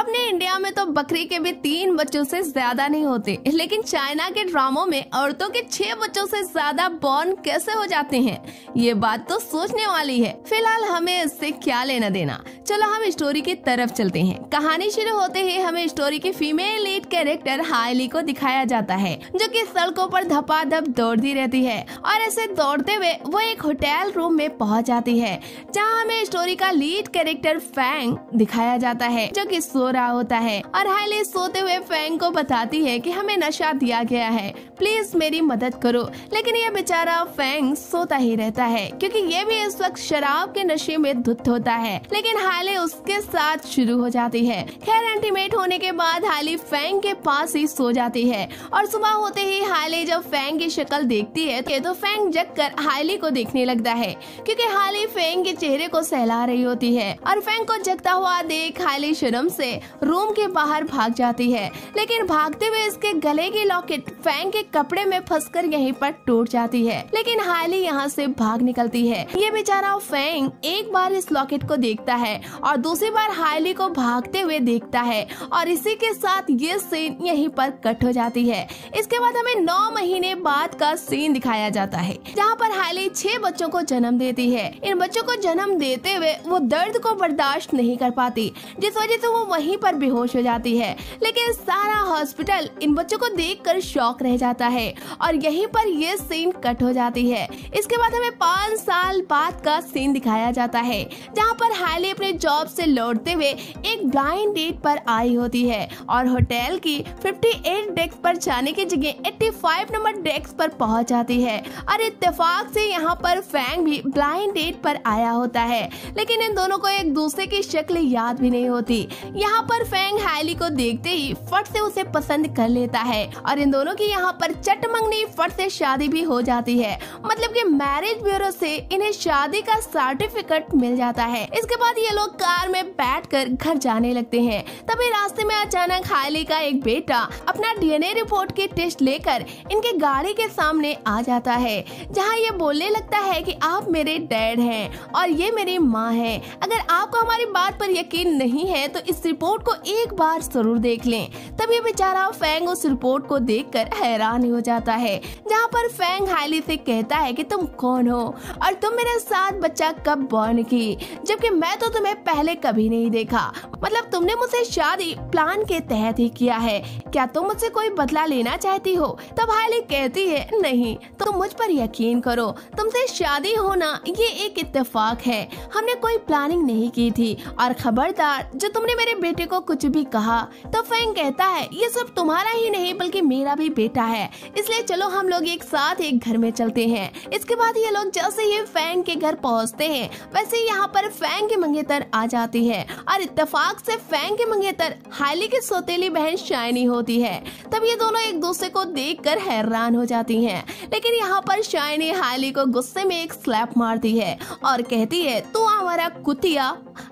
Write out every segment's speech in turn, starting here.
अपने इंडिया में तो बकरी के भी 3 बच्चों से ज्यादा नहीं होते, लेकिन चाइना के ड्रामों में औरतों के 6 बच्चों से ज्यादा बॉर्न कैसे हो जाते हैं, ये बात तो सोचने वाली है। फिलहाल हमें इससे क्या लेना देना, चलो हम स्टोरी की तरफ चलते हैं। कहानी शुरू होते ही हमें स्टोरी की फीमेल लीड कैरेक्टर हाइली को दिखाया जाता है, जो कि सड़कों पर धपाधप दौड़ती रहती है और ऐसे दौड़ते हुए वो एक होटल रूम में पहुंच जाती है, जहां हमें स्टोरी का लीड कैरेक्टर फैंग दिखाया जाता है, जो कि सो रहा होता है। और हाइली सोते हुए फैंग को बताती है कि हमें नशा दिया गया है, प्लीज मेरी मदद करो। लेकिन यह बेचारा फैंग सोता ही रहता है, क्योंकि ये भी इस वक्त शराब के नशे में धुत होता है। लेकिन हाइली उसके साथ शुरू हो जाती है। खैर इंटीमेट होने के बाद हाइली फैंग के पास ही सो जाती है और सुबह होते ही हाइली जब फैंग की शक्ल देखती है तो फैंग जगकर हाइली को देखने लगता है, क्योंकि हाइली फैंग के चेहरे को सहला रही होती है। और फैंग को जगता हुआ देख हाइली शर्म से रूम के बाहर भाग जाती है, लेकिन भागते हुए इसके गले की लॉकेट फैंग के कपड़े में फंसकर यहीं पर टूट जाती है। लेकिन हाइली यहाँ से भाग निकलती है। ये बेचारा फैंग एक बार इस लॉकेट को देखता है और दूसरी बार हाइली को भागते हुए देखता है, और इसी के साथ ये सीन यहीं पर कट हो जाती है। इसके बाद हमें 9 महीने बाद का सीन दिखाया जाता है, जहाँ पर हाइली 6 बच्चों को जन्म देती है। इन बच्चों को जन्म देते हुए वो दर्द को बर्दाश्त नहीं कर पाती, जिस वजह से वो वहीं पर बेहोश हो जाती है। लेकिन सारा हॉस्पिटल इन बच्चों को देखकर शॉक रह जाता है और यहीं पर ये सीन कट हो जाती है। इसके बाद हमें 5 साल बाद का सीन दिखाया जाता है, जहाँ पर हाइली अपने जॉब से लौटते हुए एक ब्लाइंड डेट पर आई होती है और होटल की 58 डेस्क पर जाने की जगह 85 नंबर डेस्क पर पहुंच जाती है। और इत्तेफाक से यहाँ पर फैंग भी ब्लाइंड डेट पर आया होता है, लेकिन इन दोनों को एक दूसरे की शक्ल याद भी नहीं होती। यहाँ पर फैंग हाइली को देखते ही फट से उसे पसंद कर लेता है और इन दोनों की यहाँ पर चटमंगनी फट से शादी भी हो जाती है। मतलब कि मैरिज ब्यूरो से इन्हें शादी का सर्टिफिकेट मिल जाता है। इसके बाद ये लोग कार में बैठकर घर जाने लगते हैं। तभी रास्ते में अचानक हाइली का एक बेटा अपना डीएनए रिपोर्ट की टेस्ट लेकर इनके गाड़ी के सामने आ जाता है, जहाँ ये बोलने लगता है कि आप मेरे डैड हैं और ये मेरी माँ है। अगर आपको हमारी बात पर यकीन नहीं है तो इस रिपोर्ट को एक बार जरूर देख लें। तभी बेचारा फैंग उस रिपोर्ट को देखकर हैरान हो जाता है, जहाँ पर फैंग हाइली से कहता है कि तुम कौन हो और तुम मेरे साथ बच्चा कब बॉर्न की, जबकि मैं तो तुम्हें पहले कभी नहीं देखा। मतलब तुमने मुझसे शादी प्लान के तहत ही किया है, क्या तुम मुझसे कोई बदला लेना चाहती हो? तब हाइली कहती है नहीं, तुम मुझ पर यकीन करो, तुमसे शादी होना ये एक इत्तेफाक है, हमने कोई प्लानिंग नहीं की थी। और खबरदार जो तुमने मेरे बेटे को कुछ भी कहा। तो फैंग कहता है ये सब तुम्हारा ही नहीं बल्कि मेरा भी बेटा है, इसलिए चलो हम लोग एक साथ एक घर में चलते हैं। इसके बाद ये लोग जैसे ही फैंग के घर पहुँचते हैं वैसे यहाँ पर फैंग की मंगेतर आ जाती है और इत्तेफाक से फैंग की मंगेतर हाइली की सौतेली बहन शाइनी होती है। तब ये दोनों एक दूसरे को देखकर हैरान हो जाती हैं। लेकिन यहाँ पर शाइनी हाइली को गुस्से में एक स्लैप मारती है और कहती है तू हमारा कुतिया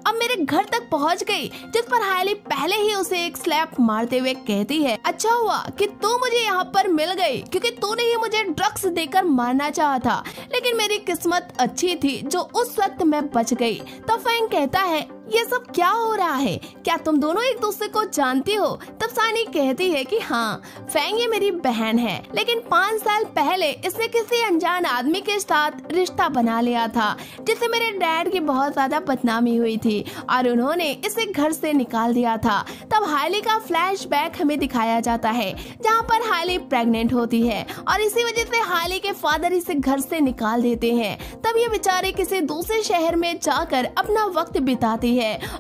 अब मेरे घर तक पहुँच गई, जिस पर हाइली पहले ही उसे एक स्लैप मारते हुए कहती है अच्छा हुआ कि तू मुझे यहाँ पर मिल गई, क्योंकि तूने ही मुझे ड्रग्स देकर मारना चाहा था, लेकिन मेरी किस्मत अच्छी थी जो उस वक्त मैं बच गई। तो फैंग कहता है ये सब क्या हो रहा है, क्या तुम दोनों एक दूसरे को जानती हो? तब शाइनी कहती है कि हाँ फैंग ये मेरी बहन है, लेकिन 5 साल पहले इसने किसी अनजान आदमी के साथ रिश्ता बना लिया था, जिससे मेरे डैड की बहुत ज्यादा बदनामी हुई थी और उन्होंने इसे घर से निकाल दिया था। तब हाइली का फ्लैशबैक हमें दिखाया जाता है, जहाँ पर हाइली प्रेग्नेंट होती है और इसी वजह से हाइली के फादर इसे घर से निकाल देते हैं। तब ये बेचारे किसी दूसरे शहर में जाकर अपना वक्त बिताती है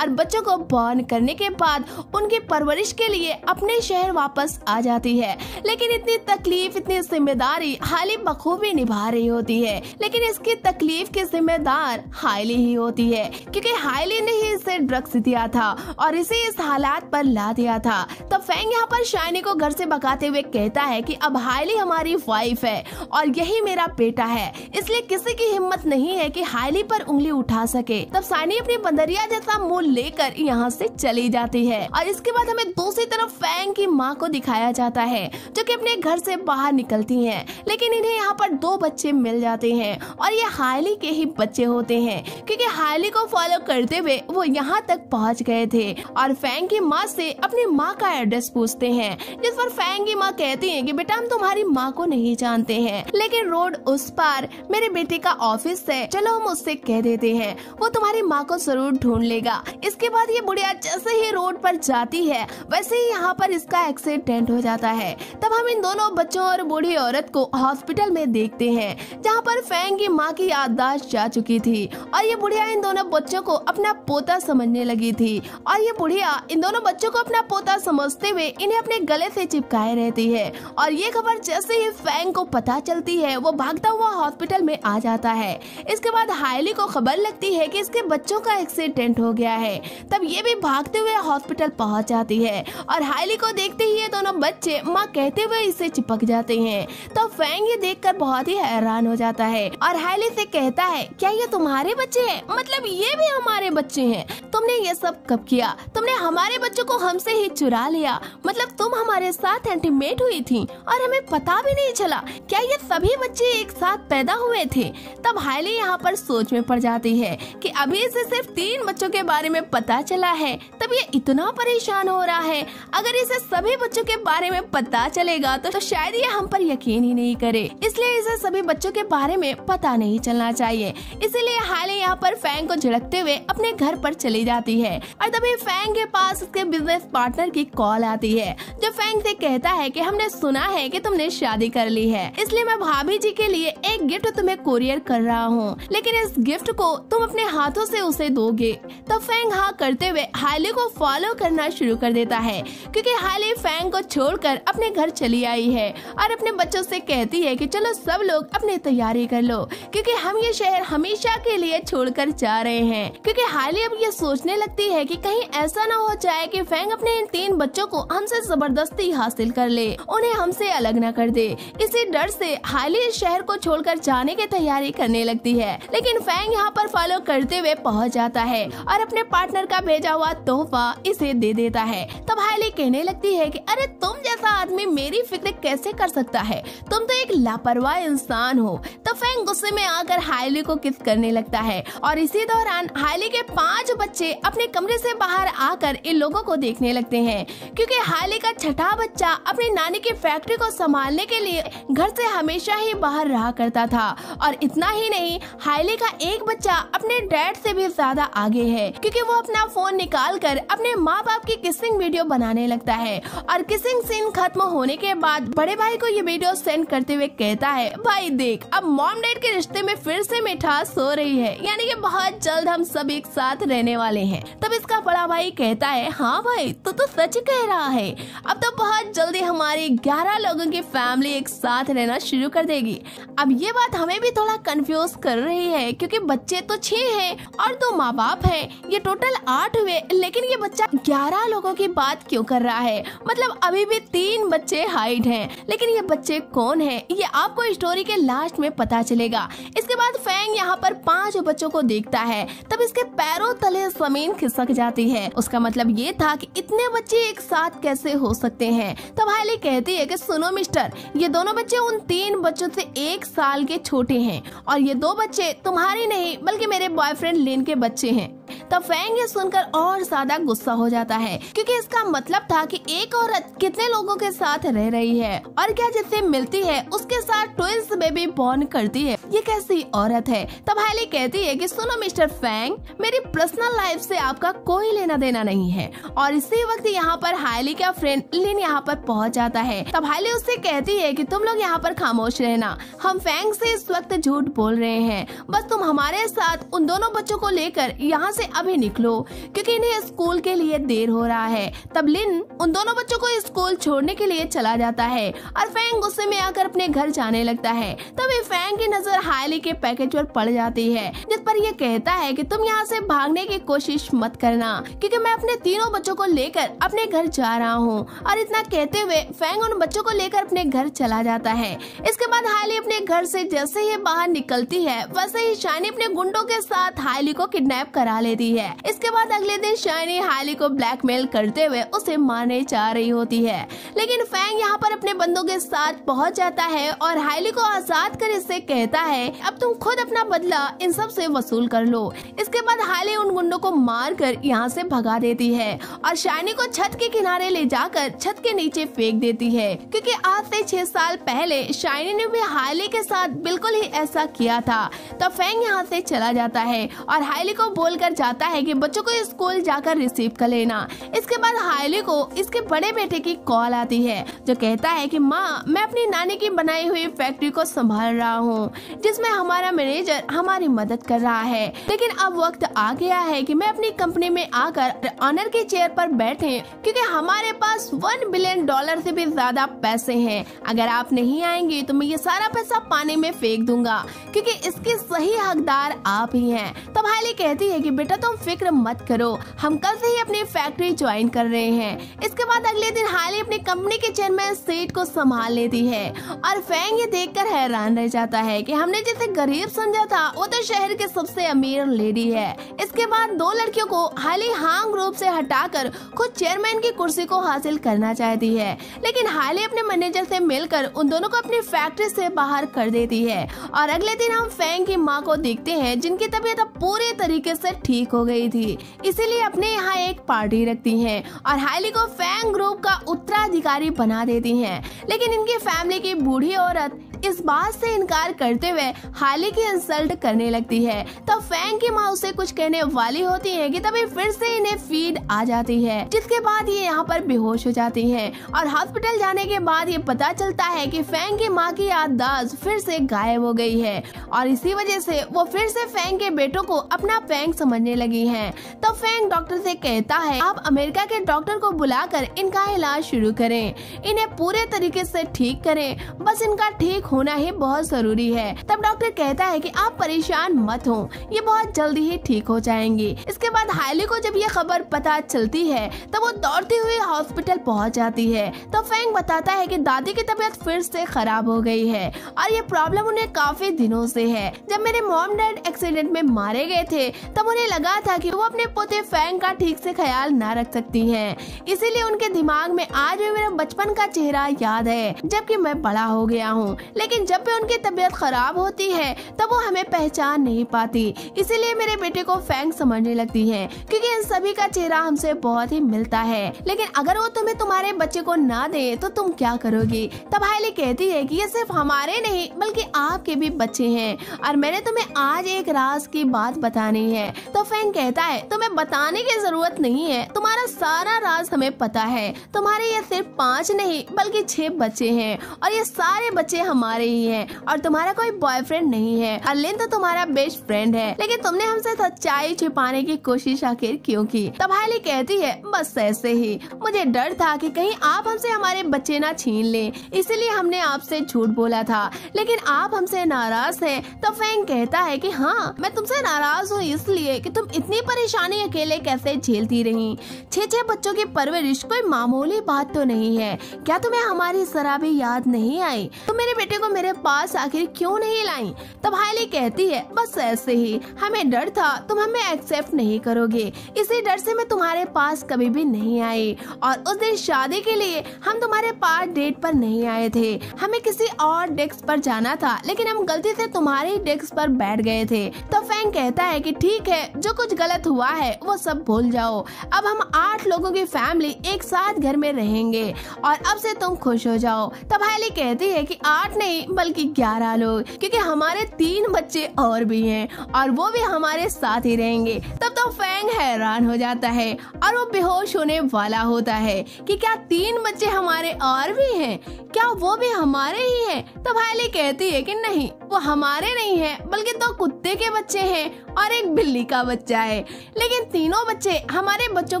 और बच्चों को बॉर्न करने के बाद उनकी परवरिश के लिए अपने शहर वापस आ जाती है। लेकिन इतनी तकलीफ इतनी जिम्मेदारी हाइली बखूबी निभा रही होती है, लेकिन इसकी तकलीफ की जिम्मेदार हाइली ही होती है, क्योंकि हाइली ने ही इसे ड्रग्स दिया था और इसे इस हालात पर ला दिया था। तब फैंग यहाँ पर शाइनी को घर से भगाते हुए कहता है कि अब हाइली हमारी वाइफ है और यही मेरा बेटा है, इसलिए किसी की हिम्मत नहीं है कि हाइली पर उंगली उठा सके। तब शाइनी अपनी बंदरिया जैसा मुंह लेकर यहाँ से चली जाती है। और इसके बाद हमें दूसरी तरफ फैंग की माँ को दिखाया जाता है जो कि अपने घर से बाहर निकलती हैं, लेकिन इन्हें यहाँ पर 2 बच्चे मिल जाते हैं और ये हाइली के ही बच्चे होते हैं, क्योंकि हाइली को फॉलो करते हुए वो यहाँ तक पहुँच गए थे और फैंग की माँ से अपनी माँ का एड्रेस पूछते हैं, जिस पर फैंग की माँ कहती है कि बेटा हम तुम्हारी माँ को नहीं जानते हैं, लेकिन रोड उस पार मेरे बेटे का ऑफिस है, चलो हम उससे कह देते हैं, वो तुम्हारी माँ को जरूर ढूंढ लेगा। इसके बाद ये बुढ़िया जैसे ही रोड पर जाती है वैसे ही यहाँ पर इसका एक्सीडेंट हो जाता है। तब हम इन दोनों बच्चों और बूढ़ी औरत को हॉस्पिटल में देखते हैं जहाँ पर फैंग की माँ की याददाश्त जा चुकी थी और ये बुढ़िया इन दोनों बच्चों को अपना पोता समझने लगी थी और ये बुढ़िया इन दोनों बच्चों को अपना पोता समझते हुए इन्हें अपने गले से चिपकाए रहती है। और ये खबर जैसे ही फैंग को पता चलती है वो भागता हुआ हॉस्पिटल में आ जाता है। इसके बाद हाइली को खबर लगती है कि इसके बच्चों का एक्सीडेंट हो गया है। तब ये भी भागते हुए हॉस्पिटल पहुंच जाती है और हाइली को देखते ही ये दोनों बच्चे माँ कहते हुए इससे चिपक जाते हैं। तो फैंग ये देखकर बहुत ही हैरान हो जाता है और हाइली से कहता है क्या ये तुम्हारे बच्चे हैं? मतलब ये भी हमारे बच्चे हैं? तुमने ये सब कब किया? तुमने हमारे बच्चों को हमसे ही चुरा लिया? मतलब तुम हमारे साथ इंटीमेट हुई थी और हमें पता भी नहीं चला? क्या ये सभी बच्चे एक साथ पैदा हुए थे? तब हाइली यहाँ पर सोच में पड़ जाती है कि अभी से सिर्फ 3 बच्चों के बारे में पता चला है, तब ये इतना परेशान हो रहा है। अगर इसे सभी बच्चों के बारे में पता चलेगा तो शायद ये हम पर यकीन ही नहीं करे, इसलिए इसे सभी बच्चों के बारे में पता नहीं चलना चाहिए। इसीलिए हाइली यहाँ पर फैंग को झिड़कते हुए अपने घर पर चली जाती है और तभी फैंग के पास उसके बिजनेस पार्टनर की कॉल आती है जो फैंग से कहता है कि हमने सुना है कि तुमने शादी कर ली है, इसलिए मैं भाभी जी के लिए एक गिफ्ट तुम्हें कुरियर कर रहा हूँ, लेकिन इस गिफ्ट को तुम अपने हाथों से उसे दोगे। तब फैंग हाँ करते हुए हाइली को फॉलो करना शुरू कर देता है, क्योंकि हाइली फैंग को छोड़कर अपने घर चली आई है और अपने बच्चों से कहती है कि चलो सब लोग अपनी तैयारी कर लो, क्योंकि हम ये शहर हमेशा के लिए छोड़कर जा रहे हैं। क्योंकि हाइली अब ये सोचने लगती है कि कहीं ऐसा ना हो जाए कि फैंग अपने इन 3 बच्चों को हमसे जबरदस्ती हासिल कर ले, उन्हें हमसे अलग न कर दे। इसी डर से हाइली इस शहर को छोड़कर जाने की तैयारी करने लगती है, लेकिन फैंग यहाँ पर फॉलो करते हुए पहुँच जाता है और अपने पार्टनर का भेजा हुआ तोहफा इसे दे देता है। तब हाइली कहने लगती है कि अरे तुम जैसा आदमी मेरी फिक्र कैसे कर सकता है, तुम तो एक लापरवाह इंसान हो। तब फैंग गुस्से में आकर हाइली को किस करने लगता है और इसी दौरान हाइली के 5 बच्चे अपने कमरे से बाहर आकर इन लोगों को देखने लगते हैं, क्योंकि हाइली का छठा बच्चा अपनी नानी की फैक्ट्री को संभालने के लिए घर से हमेशा ही बाहर रहा करता था। और इतना ही नहीं, हाइली का एक बच्चा अपने डैड से भी ज्यादा आगे है, क्योंकि वो अपना फोन निकाल कर अपने माँ बाप की किसिंग वीडियो बनाने लगता है और किसिंग सीन खत्म होने के बाद बड़े भाई को ये वीडियो सेंड करते हुए कहता है भाई देख, अब मॉम डैड के रिश्ते में फिर से मिठास हो रही है, यानी कि बहुत जल्द हम सब एक साथ रहने वाले हैं। तब इसका बड़ा भाई कहता है हाँ भाई तू तो सच कह रहा है, अब तो बहुत जल्दी हमारी 11 लोगों की फैमिली एक साथ रहना शुरू कर देगी। अब ये बात हमें भी थोड़ा कंफ्यूज कर रही है, क्योंकि बच्चे तो 6 हैं और 2 माँ बाप हैं, ये टोटल 8 हुए, लेकिन ये बच्चा 11 लोगों की बात क्यों कर रहा है? मतलब अभी भी 3 बच्चे हाइड हैं, लेकिन ये बच्चे कौन हैं? ये आपको स्टोरी के लास्ट में पता चलेगा। इसके बाद फैंग यहाँ पर 5 बच्चों को देखता है, तब इसके पैरों तले जमीन खिसक जाती है। उसका मतलब ये था कि इतने बच्चे एक साथ कैसे हो सकते हैं। तब हाइली कहती है कि सुनो मिस्टर, ये दोनों बच्चे उन 3 बच्चों से 1 साल के छोटे हैं और ये 2 बच्चे तुम्हारे नहीं बल्कि मेरे बॉयफ्रेंड लिन के बच्चे हैं। तब फैंग ये सुनकर और ज्यादा गुस्सा हो जाता है, क्योंकि इसका मतलब था कि एक औरत कितने लोगों के साथ रह रही है और क्या जिससे मिलती है उसके साथ ट्विंस बेबी बॉर्न करती है, ये कैसी औरत है। तब हाइली कहती है कि सुनो मिस्टर फैंग, मेरी पर्सनल लाइफ से आपका कोई लेना देना नहीं है। और इसी वक्त यहाँ पर हाइली का फ्रेंड लिन यहाँ पर पहुँच जाता है। तब हाइली उससे कहती है कि तुम लोग यहाँ पर खामोश रहना, हम फैंग से इस वक्त झूठ बोल रहे हैं, बस तुम हमारे साथ उन दोनों बच्चों को लेकर यहाँ से अभी निकलो, क्योंकि इन्हें स्कूल के लिए देर हो रहा है। तब लिन उन दोनों बच्चों को स्कूल छोड़ने के लिए चला जाता है और फैंग गुस्से में आकर अपने घर जाने लगता है। तभी फैंग की नजर हाइली के पैकेज पर पड़ जाती है, जिस पर यह कहता है कि तुम यहाँ से भागने की कोशिश मत करना, क्योंकि मैं अपने तीनों बच्चों को लेकर अपने घर जा रहा हूँ। और इतना कहते हुए फैंग उन बच्चों को लेकर अपने घर चला जाता है। इसके बाद हाइली अपने घर से जैसे ही बाहर निकलती है, वैसे ही शाइनी अपने गुंडों के साथ हाइली को किडनैप करा लेती देती है। इसके बाद अगले दिन शाइनी हाइली को ब्लैकमेल करते हुए उसे मारने जा रही होती है, लेकिन फैंग यहाँ पर अपने बंदों के साथ पहुँच जाता है और हाइली को आजाद कर इससे कहता है अब तुम खुद अपना बदला इन सब से वसूल कर लो। इसके बाद हाइली उन गुंडों को मार कर यहाँ से भगा देती है और शाइनी को छत के किनारे ले जाकर छत के नीचे फेंक देती है, क्योंकि आज से 6 साल पहले शाइनी ने भी हाइली के साथ बिल्कुल ही ऐसा किया था। तो फैंग यहाँ से चला जाता है और हाइली को बोलकर जाता है कि बच्चों को स्कूल जाकर रिसीव कर लेना। इसके बाद हाइली को इसके बड़े बेटे की कॉल आती है जो कहता है कि माँ, मैं अपनी नानी की बनाई हुई फैक्ट्री को संभाल रहा हूँ, जिसमें हमारा मैनेजर हमारी मदद कर रहा है, लेकिन अब वक्त आ गया है कि मैं अपनी कंपनी में आकर ऑनर के चेयर पर बैठे, क्योंकि हमारे पास $1 बिलियन से भी ज्यादा पैसे हैं। अगर आप नहीं आएंगे तो मैं ये सारा पैसा पानी में फेंक दूंगा, क्योंकि इसके सही हकदार आप ही हैं। तब हाइली कहती है कि बेटा तुम फिक्र मत करो, हम कल से ही अपनी फैक्ट्री ज्वाइन कर रहे हैं। इसके बाद अगले दिन हाइली अपनी कंपनी के चेयरमैन सीट को संभाल लेती है और फैंग ये देखकर हैरान रह जाता है कि हमने जिसे गरीब समझा था वो तो शहर के सबसे अमीर लेडी है। इसके बाद 2 लड़कियों को हाइली हांग ग्रुप से हटाकर खुद चेयरमैन की कुर्सी को हासिल करना चाहती है, लेकिन हाइली अपने मैनेजर से मिलकर उन दोनों को अपनी फैक्ट्री से बाहर कर देती है। और अगले दिन हम फैंग की माँ को देखते हैं जिनकी तबीयत अब पूरे तरीके से ठीक हो गई थी, इसीलिए अपने यहाँ एक पार्टी रखती हैं और हाइली को फैंग ग्रुप का उत्तराधिकारी बना देती हैं। लेकिन इनकी फैमिली की बूढ़ी औरत इस बात से इनकार करते हुए हाइली की इंसल्ट करने लगती है। तब फैंग की माँ उसे कुछ कहने वाली होती है कि तभी फिर से इन्हें फीड आ जाती है, जिसके बाद ये यहाँ पर बेहोश हो जाती हैं और हॉस्पिटल जाने के बाद ये पता चलता है कि फैंग की माँ की याददाश्त फिर से गायब हो गई है और इसी वजह से वो फिर से फैंग के बेटों को अपना फैंग समझने लगी हैं। तब फैंग डॉक्टर से कहता है आप अमेरिका के डॉक्टर को बुलाकर इनका इलाज शुरू करें, इन्हें पूरे तरीके से ठीक करें, बस इनका ठीक होना ही बहुत जरूरी है। तब डॉक्टर कहता है कि आप परेशान मत हो, ये बहुत जल्दी ही ठीक हो जाएंगी। इसके बाद हाइली को जब ये खबर पता चलती है तब वो दौड़ती हुई हॉस्पिटल पहुंच जाती है। तब फैंग बताता है कि दादी की तबीयत फिर से खराब हो गई है और ये प्रॉब्लम उन्हें काफी दिनों से है। जब मेरे मॉम डैड एक्सीडेंट में मारे गए थे तब उन्हें लगा था कि वो अपने पोते फैंग का ठीक से ख्याल न रख सकती हैं, इसीलिए उनके दिमाग में आज भी मेरा बचपन का चेहरा याद है जबकि मैं बड़ा हो गया हूँ। लेकिन जब भी उनकी तबीयत खराब होती है तब वो हमें पहचान नहीं पाती, इसीलिए मेरे बेटे को फैंग समझने लगती है, क्योंकि इन सभी का चेहरा हमसे बहुत ही मिलता है। लेकिन अगर वो तुम्हें तुम्हारे बच्चे को ना दे तो तुम क्या करोगी? तब हाइली कहती है कि ये सिर्फ हमारे नहीं बल्कि आपके भी बच्चे हैं और मैंने तुम्हें आज एक राज की बात बतानी है। तो फैंग कहता है तुम्हें बताने की जरूरत नहीं है, तुम्हारा सारा राज हमें पता है। तुम्हारे ये सिर्फ 5 नहीं बल्कि 6 बच्चे हैं और ये सारे बच्चे हमारे ही हैं और तुम्हारा कोई बॉयफ्रेंड नहीं है और लिन तो तुम्हारा बेस्ट फ्रेंड है, लेकिन तुमने हमसे सच्चाई छिपाने की कोशिश आखिर क्यों की? तब हाइली कहती है बस ऐसे ही, मुझे डर था कि कहीं आप हमसे हमारे बच्चे ना छीन लें, इसीलिए हमने आपसे झूठ बोला था, लेकिन आप हमसे नाराज हैं। तो फैंग कहता है कि हाँ मैं तुमसे नाराज हूँ इसलिए कि तुम इतनी परेशानी अकेले कैसे झेलती रही। 6 बच्चों की परवरिश कोई मामूली बात तो नहीं है, क्या तुम्हें हमारी जरा भी याद नहीं आई? तुम मेरे बेटे को मेरे पास आखिर क्यों नहीं लाई? तब हाइली कहती है बस ऐसे ही, हमें डर था तुम हमें एक्सेप्ट नहीं करोगे, इसी डर से मैं तुम्हारे पास कभी भी नहीं आई और उस दिन शादी के लिए हम तुम्हारे पास डेट पर नहीं आए थे, हमें किसी और डेस्क पर जाना था लेकिन हम गलती से तुम्हारे डेस्क पर बैठ गए थे। तो फैंग कहता है कि ठीक है जो कुछ गलत हुआ है वो सब भूल जाओ, अब हम 8 लोगों की फैमिली एक साथ घर में रहेंगे और अब से तुम खुश हो जाओ। तब हाइली कहती है कि 8 नहीं बल्कि 11 लोग, क्योंकि हमारे 3 बच्चे और भी हैं और वो भी हमारे साथ ही रहेंगे। तब तो फैंग हैरान हो जाता है और वो बेहोश होने वाला होता है कि क्या 3 बच्चे हमारे और भी हैं, क्या वो भी हमारे ही हैं? तब हाइली कहती है कि नहीं वो हमारे नहीं है बल्कि 2 कुत्ते के बच्चे हैं और एक बिल्ली का बच्चा है, लेकिन तीनों बच्चे हमारे बच्चों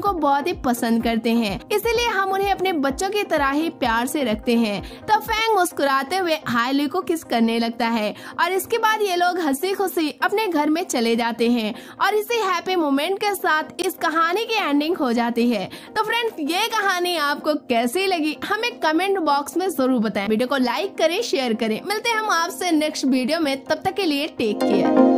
को बहुत ही पसंद करते हैं, इसीलिए हम उन्हें अपने बच्चों की तरह ही प्यार से रखते हैं। तब फैंग मुस्कुराते हुए हाइली को किस करने लगता है और इसके बाद ये लोग हंसी खुशी अपने घर में चले जाते हैं और इसी हैप्पी मोमेंट के साथ इस कहानी की एंडिंग हो जाती है। तो फ्रेंड्स ये कहानी आपको कैसी लगी हमें कमेंट बॉक्स में जरूर बताएं। वीडियो को लाइक करें, शेयर करें। मिलते हैं हम आपसे नेक्स्ट वीडियो में, तब तक के लिए टेक केयर।